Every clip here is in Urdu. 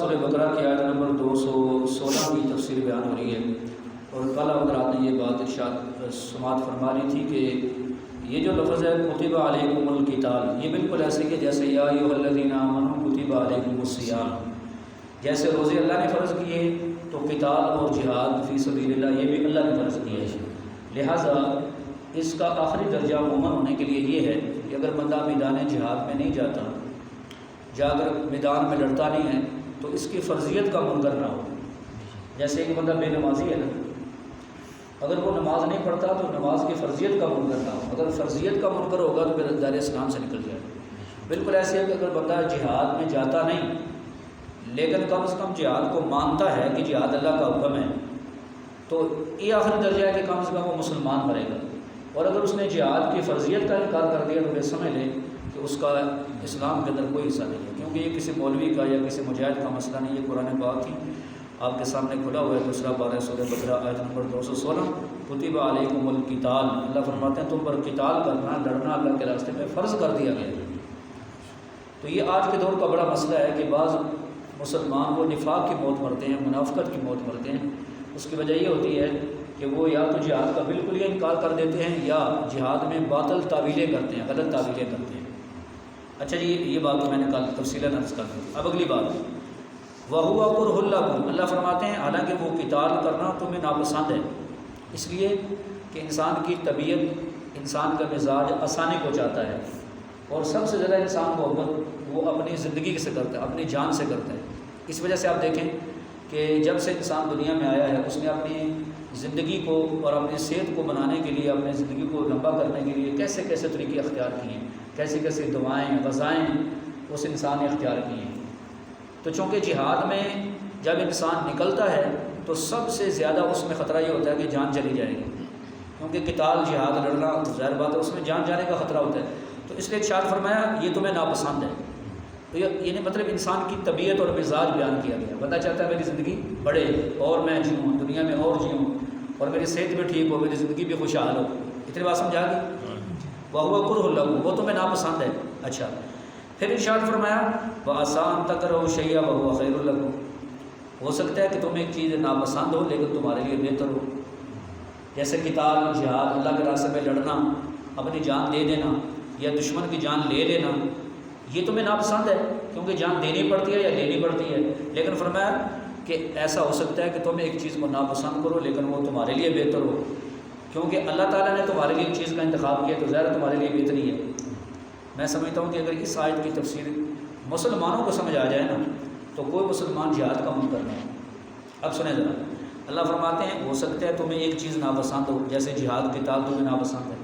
سورہ بقرہ کی آیت نمبر 216 کی تفسیر بیان ہو رہی ہے، اور کل حضرات نے یہ بات ارشاد سماعت فرما لی تھی کہ یہ جو لفظ ہے کتب علیکم القتال، یہ بالکل ایسے کہ جیسے یا ایھا الذین آمنوا کتب علیکم الصیام، جیسے روزے اللہ نے فرض کیے تو قتال اور جہاد فی سبیل اللہ یہ بھی اللہ نے فرض کیا ہے۔ لہٰذا اس کا آخری درجہ عموماً ہونے کے لیے یہ ہے کہ اگر بندہ میدان جہاد میں نہیں جاتا، یا اگر میدان میں لڑتا نہیں ہے تو اس کی فرضیت کا منکر نہ ہو۔ جیسے ایک بندہ بے نمازی ہے نا، اگر وہ نماز نہیں پڑھتا تو نماز کی فرضیت کا منکر نہ ہو، اگر فرضیت کا منکر ہوگا تو پھر دائرۂ اسلام سے نکل جائے۔ بالکل ایسے ہے کہ اگر بندہ جہاد میں جاتا نہیں لیکن کم از کم جہاد کو مانتا ہے کہ جہاد اللہ کا حکم ہے، تو یہ آخری درجہ ہے کہ کم از کم وہ مسلمان مرے گا۔ اور اگر اس نے جہاد کی فرضیت کا انکار کر دیا تو پھر سمجھ لیں کہ اس کا اسلام کے اندر کوئی حصہ نہیں ہے، کیونکہ یہ کسی مولوی کا یا کسی مجاہد کا مسئلہ نہیں، یہ قرآن پاک کی آپ کے سامنے کھلا ہوا ہے۔ دوسرا پارہ سورہ بقرہ آیت نمبر 216، کتب علیکم القتال، اللہ فرماتے ہیں تم پر قتال کرنا، لڑنا اللہ کے راستے میں فرض کر دیا گیا ہے۔ تو یہ آج کے دور کا بڑا مسئلہ ہے کہ بعض مسلمان وہ نفاق کی موت مرتے ہیں، منافقت کی موت مرتے ہیں۔ اس کی وجہ یہ ہوتی ہے کہ وہ یا تو جہاد کا بالکل ہی انکار کر دیتے ہیں یا جہاد میں باطل تعویلیں کرتے ہیں، غلط تعویلیں کرتے ہیں۔ اچھا جی، یہ بات تو میں نے کل تفصیلاً عرض کر دی۔ اب اگلی بات، وَهُوَ كُرْهٌ لَكُمْ، اللہ فرماتے ہیں حالانکہ وہ قتال کرنا تمہیں ناپسند ہے، اس لیے کہ انسان کی طبیعت، انسان کا مزاج آسانی کو چاہتا ہے، اور سب سے زیادہ انسان محبت وہ اپنی زندگی سے کرتا ہے، اپنی جان سے کرتا ہے۔ اس وجہ سے آپ دیکھیں کہ جب سے انسان دنیا میں آیا ہے اس نے اپنی زندگی کو اور اپنی صحت کو بنانے کے لیے، اپنی زندگی کو لمبا کرنے کے لیے کیسے کیسے طریقے اختیار کیے ہیں، کیسی کیسی دوائیں، غذائیں اس انسان نے اختیار کی ہیں۔ تو چونکہ جہاد میں جب انسان نکلتا ہے تو سب سے زیادہ اس میں خطرہ یہ ہوتا ہے کہ جان چلی جائے گی، کیونکہ قتال جہاد لڑنا ظاہر بات ہے اس میں جان جانے کا خطرہ ہوتا ہے۔ تو اس لیے ارشاد فرمایا یہ تمہیں ناپسند ہے۔ تو یہ مطلب انسان کی طبیعت اور مزاج بیان کیا گیا، بندہ چاہتا ہے میری زندگی بڑھے اور میں جیوں، دنیا میں اور جیوں، اور میری صحت بھی ٹھیک ہو، میری زندگی بھی خوشحال ہو۔ اتنی بات سمجھا گی؟ وَهُوَ كُرْهٌ لَكُمْ، وہ تمہیں ناپسند ہے۔ اچھا، پھر ارشاد فرمایا وَعَسَىٰ أَن تَكْرَهُوا شَيْئًا وَهُوَ خَيْرٌ لَكُمْ، ہو سکتا ہے کہ تمہیں ایک چیز ناپسند ہو لیکن تمہارے لیے بہتر ہو، جیسے قتال، جہاد، اللہ کے راستے میں لڑنا، اپنی جان دے دینا یا دشمن کی جان لے لینا، یہ تمہیں ناپسند ہے کیونکہ جان دینی پڑتی ہے یا لینی پڑتی ہے۔ لیکن فرمایا کہ ایسا ہو سکتا ہے کہ تم ایک چیز کو ناپسند کرو لیکن وہ تمہارے لیے بہتر ہو، کیونکہ اللہ تعالیٰ نے تمہارے لیے ایک چیز کا انتخاب کیا تو ظاہر تمہارے لیے بہتری ہے۔ میں سمجھتا ہوں کہ اگر اس آیت کی تفسیر مسلمانوں کو سمجھ آ جائے نا تو کوئی مسلمان جہاد کا منکر نہیں ہے۔ اب سنیں ذرا، اللہ فرماتے ہیں ہو سکتا ہے تمہیں ایک چیز ناپسند ہو، جیسے جہاد قتال تمہیں ناپسند ہے،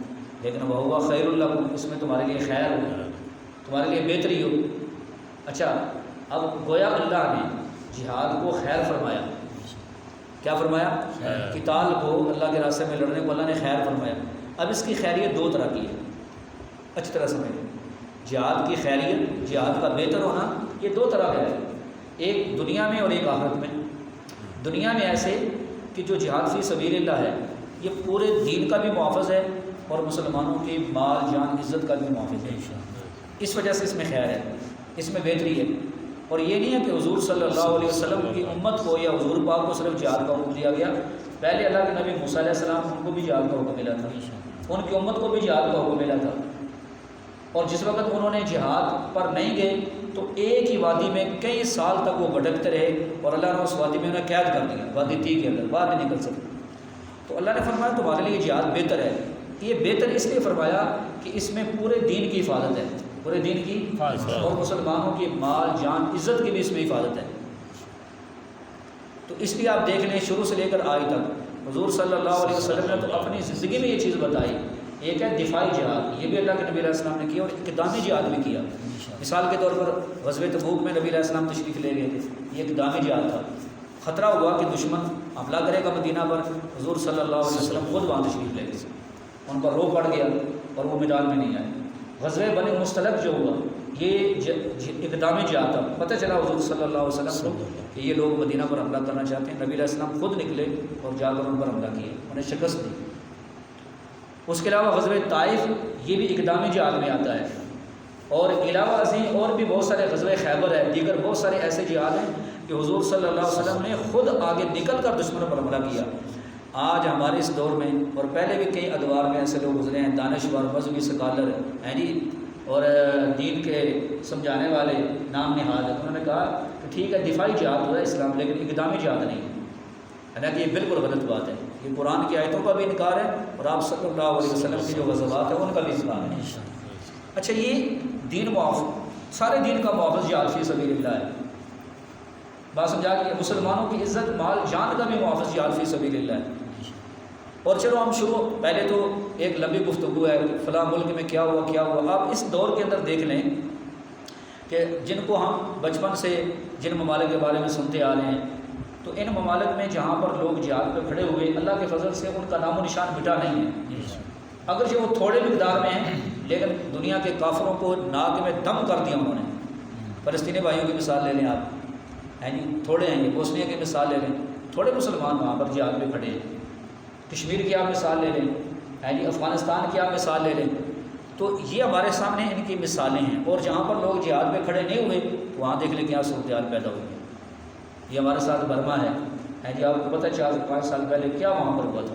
لیکن وَهُوَ خَيْرٌ لَكُمْ، اس میں تمہارے لیے خیر ہو، تمہارے لیے بہتری ہو۔ اچھا، اب گویا اللہ نے جہاد کو خیر فرمایا، کیا فرمایا؟ قتال کو، اللہ کے راستے میں لڑنے کو اللہ نے خیر فرمایا۔ اب اس کی خیریت دو طرح کی ہے، اچھی طرح سمجھیں۔ جہاد کی خیریت، جہاد کا بہتر ہونا، یہ دو طرح کا ہے، ایک دنیا میں اور ایک آخرت میں۔ دنیا میں ایسے کہ جو جہاد فی سبیل اللہ ہے یہ پورے دین کا بھی محافظ ہے اور مسلمانوں کی مال جان عزت کا بھی محافظ ہے، اس وجہ سے اس میں خیر ہے، اس میں بہتری ہے۔ اور یہ نہیں ہے کہ حضور صلی اللہ علیہ وسلم کی امت کو یا حضور پاک کو صرف جہاد کا حکم دیا گیا، پہلے اللہ کے نبی موسیٰ علیہ السلام ان کو بھی جہاد کا حکم ملا تھا، ان کی امت کو بھی جہاد کا حکم ملا تھا، اور جس وقت انہوں نے جہاد پر نہیں گئے تو ایک ہی وادی میں کئی سال تک وہ بھٹکتے رہے اور اللہ نے اس وادی میں انہیں قید کر دیا، وادی تی کے اندر باہر نہیں نکل سکتے۔ تو اللہ نے فرمایا تمہارے لیے جہاد بہتر ہے۔ یہ بہتر اس لیے فرمایا کہ اس میں پورے دین کی حفاظت ہے، پورے دین کی اور مسلمانوں کی مال جان عزت کی بھی اس میں حفاظت ہے۔ تو اس لیے آپ دیکھ لیں شروع سے لے کر آج تک حضور صلی اللہ علیہ وسلم نے تو اپنی زندگی میں یہ چیز بتائی، ایک ہے دفاعی جہاد، یہ بھی اللہ کے نبی علیہ السلام نے کیا، اور اقدامی جہاد بھی کیا۔ مثال کے طور پر غزوہ تبوک میں نبی علیہ السلام تشریف لے گئے تھے، یہ اقدامی جہاد تھا۔ خطرہ ہوا کہ دشمن حملہ کرے گا مدینہ پر، حضور صلی اللہ علیہ وسلم خود وہاں تشریف لے گئے، ان کا روح پڑ گیا اور وہ میدان میں نہیں آئے۔ غزوہ بنی مستلق جو ہوا یہ اقدامی جہاد تھا، پتہ چلا حضور صلی اللہ علیہ وسلم کو کہ یہ لوگ مدینہ پر حملہ کرنا چاہتے ہیں، نبی علیہ السلام خود نکلے اور جا کر ان پر حملہ کیا، انہیں شکست دی۔ اس کے علاوہ غزوہ طائف یہ بھی اقدامی جہاد میں آتا ہے، اور علاوہ ازیں اور بھی بہت سارے غزوہ خیبر ہے، دیگر بہت سارے ایسے جہاد ہیں کہ حضور صلی اللہ علیہ وسلم نے خود آگے نکل کر دشمنوں پر حملہ کیا۔ آج ہمارے اس دور میں اور پہلے بھی کئی ادوار میں ایسے لوگ گزرے ہیں، دانشور، مذہبی سکالر ہیں جی، اور دین کے سمجھانے والے نام نہاد ہیں، انہوں نے کہا کہ ٹھیک ہے دفاعی جہاد ہو رہا ہے اسلام، لیکن اقدامی جہاد نہیں ہے نا، کہ یہ بالکل غلط بات ہے۔ یہ قرآن کی آیتوں کا بھی انکار ہے اور آپ صلی اللہ علیہ وسلم کی جو غزوات ہیں ان کا بھی انکار ہے۔ اچھا، یہ دین سارے دین کا محافظ جہاد فی سبیل اللہ ہے، بات سمجھا کہ مسلمانوں کی عزت مال جان کا بھی محافظ جہاد فی سبیل اللہ ہے۔ اور چلو ہم پہلے تو ایک لمبی گفتگو ہے کہ فلاں ملک میں کیا ہوا۔ آپ اس دور کے اندر دیکھ لیں کہ جن کو ہم بچپن سے جن ممالک کے بارے میں سنتے آ رہے ہیں، تو ان ممالک میں جہاں پر لوگ جہاد پہ کھڑے ہوئے، اللہ کے فضل سے ان کا نام و نشان مٹا نہیں ہے، اگرچہ وہ تھوڑے مقدار میں ہیں، لیکن دنیا کے کافروں کو ناک میں دم کر دیا انہوں نے۔ فلسطینی بھائیوں کی مثال لے لیں آپ، ہیں جی، تھوڑے ہیں، یہ بوسنیا کی مثال لے لیں، تھوڑے مسلمان وہاں پر جہاد پہ کھڑے ہیں۔ کشمیر کی آپ مثال لے لیں، ہیں جی، افغانستان کی آپ مثال لے لیں، تو یہ ہمارے سامنے ان کی مثالیں ہیں۔ اور جہاں پر لوگ جہاد پہ کھڑے نہیں ہوئے تو وہاں دیکھ لیں کیا صورتحال پیدا ہوئی ہے۔ یہ ہمارے ساتھ برما ہے جی، آپ کو پتہ 4-5 سال پہلے کیا وہاں پر ہوا تھا۔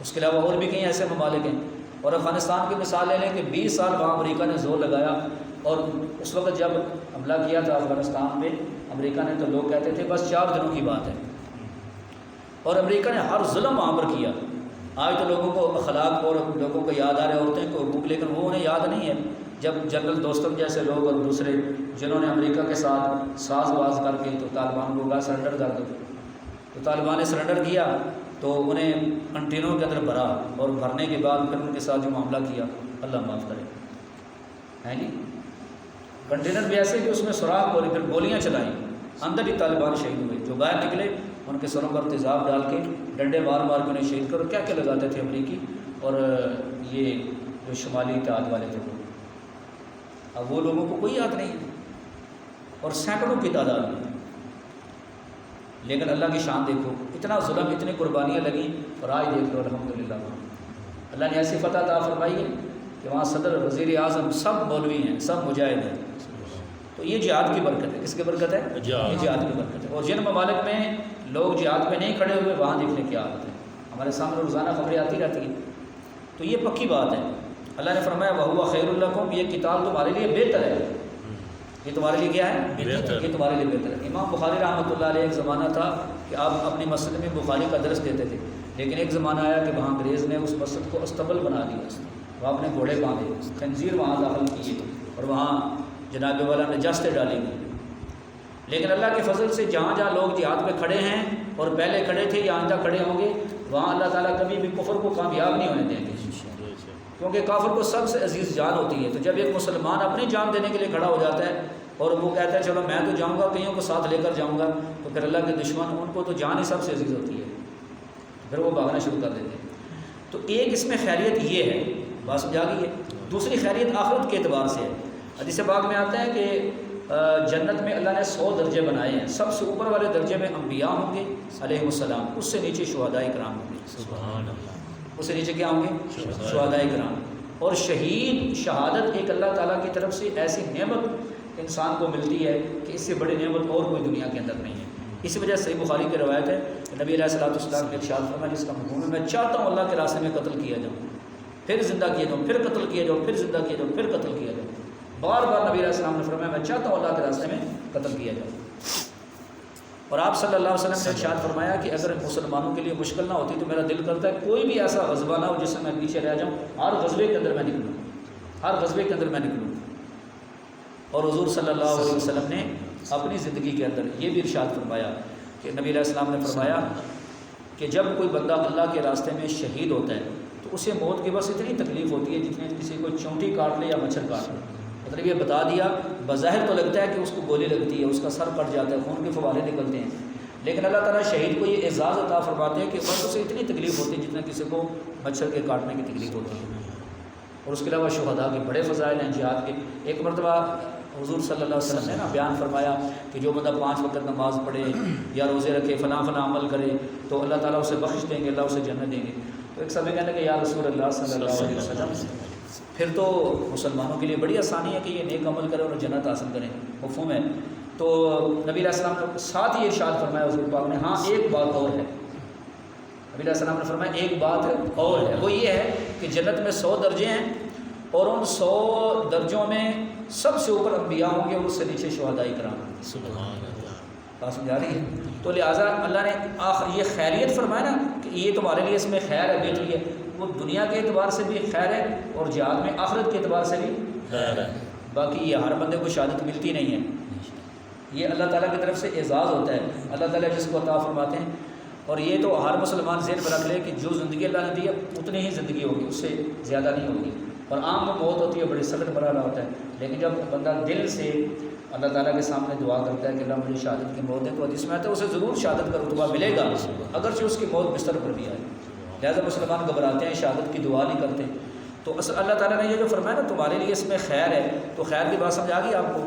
اس کے علاوہ اور بھی کئی ایسے ممالک ہیں۔ اور افغانستان کی مثال لے لیں کہ 20 سال وہاں امریکہ نے زور لگایا، اور اس وقت جب حملہ کیا تھا افغانستان پہ امریکہ نے، تو لوگ کہتے تھے بس 4 دنوں کی بات ہے، اور امریکہ نے ہر ظلم وہاں پر کیا۔ آج تو لوگوں کو اخلاق اور لوگوں کو یاد آ رہے عورتیں کو حقوق، لیکن وہ انہیں یاد نہیں ہے جب جنرل دوستم جیسے لوگ اور دوسرے جنہوں نے امریکہ کے ساتھ ساز باز کر کے تو طالبان کو کہا سرنڈر کر دو، تو طالبان نے سرنڈر کیا تو انہیں کنٹینروں کے اندر بھرا، اور بھرنے کے بعد پھر ان کے ساتھ جو معاملہ کیا، اللہ معاف کرے، ہیں جی، کنٹینر بھی ایسے کہ اس میں سوراخ ہو رہی، پھر گولیاں چلائیں، اندر ہی طالبان شہید ہوئے۔ جو باہر نکلے ان کے سروں پر تیزاب ڈال کے ڈنڈے مار مار کے انہیں شہید کرو، کیا کیا لگاتے تھے امریکی اور یہ جو شمالی اتحاد والے تھے وہ۔ اب وہ لوگوں کو کوئی یاد نہیں ہے، اور سینکڑوں کی تعداد میں۔ لیکن اللہ کی شان دیکھو، اتنا ظلم، اتنی قربانیاں لگیں، اور آج دیکھ لو الحمدللہ اللہ نے ایسی فتح عطا فرمائی ہے کہ وہاں صدر، وزیر اعظم سب مولوی ہیں، سب مجاہد ہیں۔ تو یہ جہاد کی برکت ہے۔ کس کی برکت ہے؟ یہ جہاد کی برکت ہے۔ اور جن ممالک میں لوگ جہاد میں نہیں کھڑے ہوئے، وہاں دیکھنے کیا حالت ہے، ہمارے سامنے روزانہ خبریں آتی رہتی ہیں۔ تو یہ پکی بات ہے۔ اللہ نے فرمایا وَهُوَ خَيْرٌ لَكُمْ، یہ قتال تمہارے لیے بہتر ہے۔ یہ تمہارے لیے کیا ہے؟ یہ تمہارے لیے بہتر ہے۔ امام بخاری رحمۃ اللہ علیہ ایک زمانہ تھا کہ آپ اپنی مسجد میں بخاری کا درس دیتے تھے، لیکن ایک زمانہ آیا کہ وہاں انگریز نے اس مسجد کو استبل بنا دیا، وہاں اپنے گھوڑے باندھے، خنزیر وہاں داخل کیے، اور وہاں جناب والا نجاستیں ڈالی گئی۔ لیکن اللہ کے فضل سے جہاں جہاں لوگ جہاد پہ کھڑے ہیں، اور پہلے کھڑے تھے یا آئندہ کھڑے ہوں گے، وہاں اللہ تعالیٰ کبھی بھی کفر کو کامیاب نہیں ہونے دیں گے، کیونکہ کافر کو سب سے عزیز جان ہوتی ہے۔ تو جب ایک مسلمان اپنی جان دینے کے لیے کھڑا ہو جاتا ہے اور وہ کہتا ہے چلو میں تو جاؤں گا، کئیوں کو ساتھ لے کر جاؤں گا، تو پھر اللہ کے دشمن، ان کو تو جان ہی سب سے عزیز ہوتی ہے، پھر وہ بھاگنا شروع کر دیتے ہیں۔ تو ایک اس میں خیریت یہ ہے، بات سمجھا گئی ہے۔ دوسری خیریت آخرت کے اعتبار سے ہے۔ حدیث پاک میں آتا ہے کہ جنت میں اللہ نے 100 درجے بنائے ہیں، سب سے اوپر والے درجے میں انبیاء ہوں گے علیہ السلام، اس سے نیچے شہداء کرام ہوں گے، سبحان اللہ، اس سے نیچے کیا ہوں گے؟ شہداء کرام۔ اور شہید، شہادت ایک اللہ تعالیٰ کی طرف سے ایسی نعمت انسان کو ملتی ہے کہ اس سے بڑی نعمت اور کوئی دنیا کے اندر نہیں ہے۔ اسی وجہ سے صحیح بخاری کی روایت ہے کہ نبی علیہ الصلوۃ والسلام نے ارشاد فرمایا، جس کا مفہوم ہے میں چاہتا ہوں اللہ کے راستے میں قتل کیا جاؤں، پھر زندہ کیا جاؤں، پھر قتل کیا جاؤں، پھر زندہ کیا جاؤں، پھر قتل کیا جاؤں۔ بار بار نبی علیہ السلام نے فرمایا میں چاہتا ہوں اللہ کے راستے میں قتل کیا جاؤں۔ اور آپ صلی اللہ علیہ وسلم نے ارشاد فرمایا کہ اگر مسلمانوں کے لیے مشکل نہ ہوتی تو میرا دل کرتا ہے کوئی بھی ایسا غزوہ نہ ہو جس سے میں پیچھے رہ جاؤں، ہر غزوے کے اندر میں نکلوں، ہر غزوے کے اندر میں نکلوں۔ اور حضور صلی اللہ علیہ وسلم نے اپنی زندگی کے اندر یہ بھی ارشاد فرمایا کہ نبی علیہ السلام نے فرمایا کہ جب کوئی بندہ اللہ کے راستے میں شہید ہوتا ہے تو اسے موت کی بس اتنی تکلیف ہوتی ہے جتنی کسی کو چونٹی کاٹ لے یا مچھر کاٹ لے۔ مطلب یہ بتا دیا، بظاہر تو لگتا ہے کہ اس کو گولی لگتی ہے، اس کا سر کٹ جاتا ہے، خون کے فوارے نکلتے ہیں، لیکن اللہ تعالیٰ شہید کو یہ اعزاز عطا فرماتے ہیں کہ بس اسے اتنی تکلیف ہوتی ہے جتنا کسی کو مچھر کے کاٹنے کی تکلیف ہوتی ہے۔ اور اس کے علاوہ شہداء کے بڑے فضائل ہیں جہاد کے۔ ایک مرتبہ حضور صلی اللہ علیہ وسلم نے بیان فرمایا کہ جو بندہ 5 وقت نماز پڑھے یا روزے رکھے، فلاں فلاں عمل کرے تو اللہ تعالیٰ اسے بخش دیں گے، اللہ اسے جنت دیں گے۔ تو ایک صحابی کہنے لگے یا رسول اللہ صلی اللہ علیہ وسلم، پھر تو مسلمانوں کے لیے بڑی آسانی ہے کہ یہ نیک عمل کریں اور جنت حاصل کریں، مفہوم ہے، تو نبی علیہ السلام نے ساتھ ہی ارشاد فرمایا حضور پاک نے، ہاں ایک بات اور ہے، نبی علیہ السلام نے فرمایا ایک بات اور ہے، وہ یہ ہے کہ جنت میں 100 درجے ہیں، اور ان 100 درجوں میں سب سے اوپر انبیاء ہوں گے اور اس سے نیچے شہداء کرام۔ سبحان اللہ۔ بات سمجھا رہی ہے؟ تو لہٰذا اللہ نے یہ خیریت فرمایا نا کہ یہ تمہارے لیے اس میں خیر ہے، بہتری ہے، وہ دنیا کے اعتبار سے بھی خیر ہے اور جہاد میں آخرت کے اعتبار سے بھی خیر ہے۔ باقی یہ ہر بندے کو شہادت ملتی نہیں ہے، یہ اللہ تعالیٰ کی طرف سے اعزاز ہوتا ہے، اللہ تعالیٰ جس کو عطا فرماتے ہیں۔ اور یہ تو ہر مسلمان ذہن میں رکھ لے کہ جو زندگی اللہ نے دی ہے اتنی ہی زندگی ہوگی، اس سے زیادہ نہیں ہوگی، اور عام میں موت ہوتی ہے بڑی سخت مرحلہ ہوتا ہے، لیکن جب بندہ دل سے اللہ تعالیٰ کے سامنے دعا کرتا ہے کہ اللہ مجھے شہادت کی موت ہے، تو حدیث میں آتا ہے اسے ضرور شہادت کا رتبہ ملے گا اگرچہ اس کی موت بستر پر بھی آئے۔ لہٰذا مسلمان گھبراتے ہیں، شہادت کی دعا نہیں کرتے۔ تو اصل اللہ تعالیٰ نے یہ جو فرمایا نا تمہارے لیے اس میں خیر ہے، تو خیر کی بات سمجھ آ گئی آپ کو؟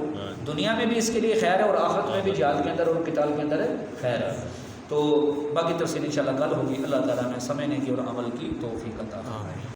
دنیا میں بھی اس کے لیے خیر ہے اور آخرت میں بھی جہاد کے اندر اور قتال کے اندر خیر ہے۔ تو باقی تفصیل انشاءاللہ کل ہوگی۔ اللہ تعالیٰ نے سمجھنے کی اور عمل کی توفیق عطا فرمائے۔